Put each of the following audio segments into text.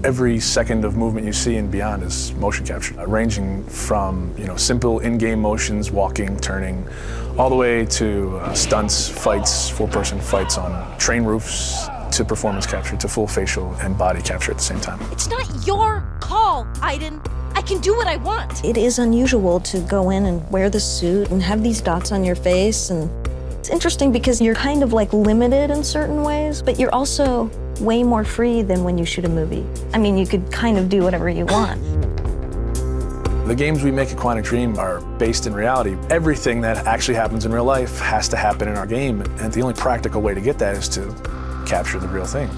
Every second of movement you see and beyond is motion capture, ranging from simple in-game motions, walking, turning, all the way to stunts, fights, full-person fights on train roofs, to performance capture, to full facial and body capture at the same time. It's not your call, Aiden. I can do what I want. It is unusual to go in and wear the suit and have these dots on your face, and it's interesting because you're kind of like limited in certain ways, but you're also way more free than when you shoot a movie. I mean, you could kind of do whatever you want. The games we make at Quantic Dream are based in reality. Everything that actually happens in real life has to happen in our game, and the only practical way to get that is to capture the real thing.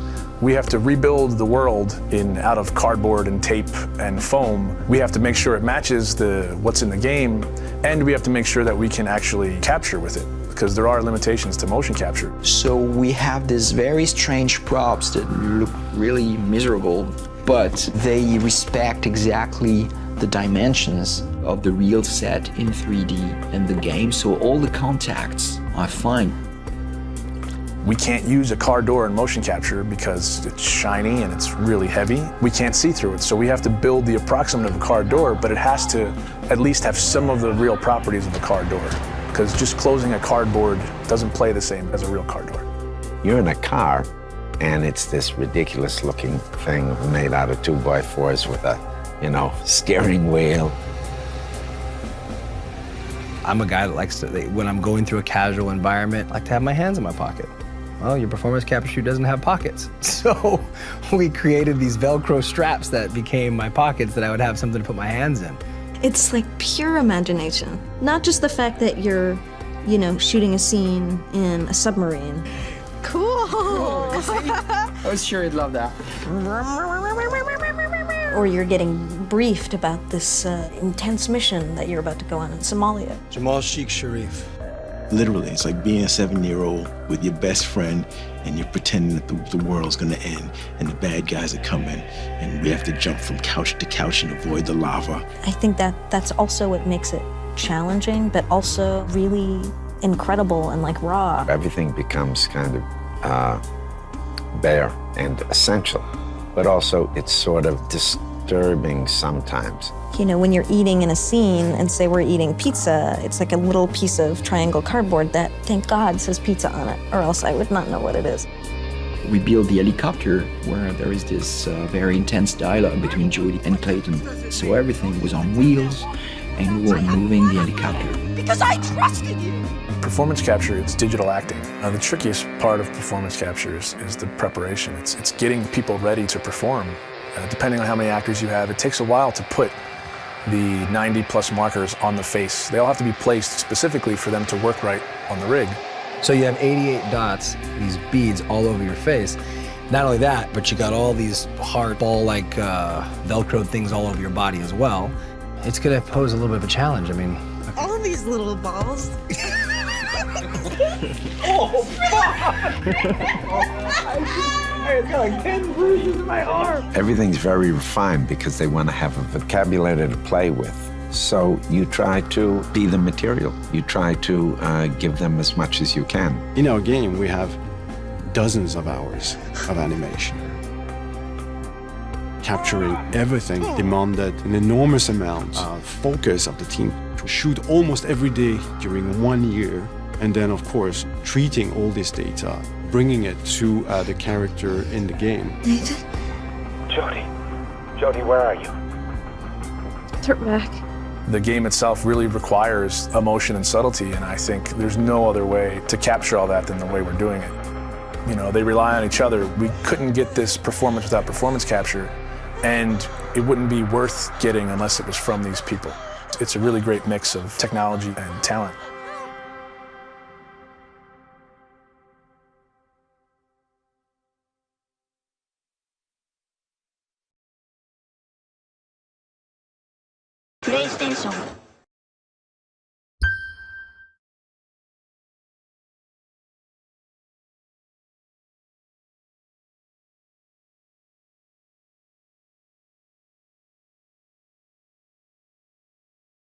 We have to rebuild the world out of cardboard and tape and foam. We have to make sure it matches what's in the game, and we have to make sure that we can actually capture with it, because there are limitations to motion capture. So we have these very strange props that look really miserable, but they respect exactly the dimensions of the real set in 3D and the game, so all the contacts are fine. We can't use a car door in motion capture because it's shiny and it's really heavy. We can't see through it, so we have to build the approximate of a car door, but it has to at least have some of the real properties of a car door, because just closing a cardboard doesn't play the same as a real car door. You're in a car, and it's this ridiculous-looking thing made out of 2x4s with a, steering wheel. I'm a guy that likes to, when I'm going through a casual environment, I like to have my hands in my pocket. Well, your performance capture suit doesn't have pockets. So we created these Velcro straps that became my pockets that I would have something to put my hands in. It's like pure imagination. Not just the fact that you're, shooting a scene in a submarine. Cool. I was sure you'd love that. Or you're getting briefed about this intense mission that you're about to go on in Somalia. Jamal Sheikh Sharif. Literally, it's like being a 7-year-old with your best friend and you're pretending that the world's gonna end and the bad guys are coming and we have to jump from couch to couch and avoid the lava. I think that's also what makes it challenging, but also really incredible and like raw. Everything becomes kind of bare and essential, but also it's sort of disturbing sometimes. When you're eating in a scene and say we're eating pizza, it's like a little piece of triangle cardboard that, thank God, says pizza on it, or else I would not know what it is. We built the helicopter where there is this very intense dialogue between Jody and Clayton. So everything was on wheels and we were moving the helicopter. Because I trusted you. Performance capture, it's digital acting. The trickiest part of performance capture is the preparation. It's getting people ready to perform. Depending on how many actors you have, it takes a while to put the 90+ markers on the face. They all have to be placed specifically for them to work right on the rig. So you have 88 dots, these beads all over your face. Not only that, but you got all these hard ball-like Velcro things all over your body as well. It's gonna pose a little bit of a challenge. I mean, All of these little balls. Oh, fuck! I got like 10 bruises in my arm. Everything's very refined because they want to have a vocabulary to play with. So you try to be the material. You try to give them as much as you can. In our game, we have dozens of hours of animation. Capturing everything demanded an enormous amount of focus of the team to shoot almost every day during 1 year. And then, of course, treating all this data, bringing it to the character in the game. Nathan? Jody, where are you? Turn back. The game itself really requires emotion and subtlety, and I think there's no other way to capture all that than the way we're doing it. They rely on each other. We couldn't get this performance without performance capture, and it wouldn't be worth getting unless it was from these people. It's a really great mix of technology and talent. プレイステーション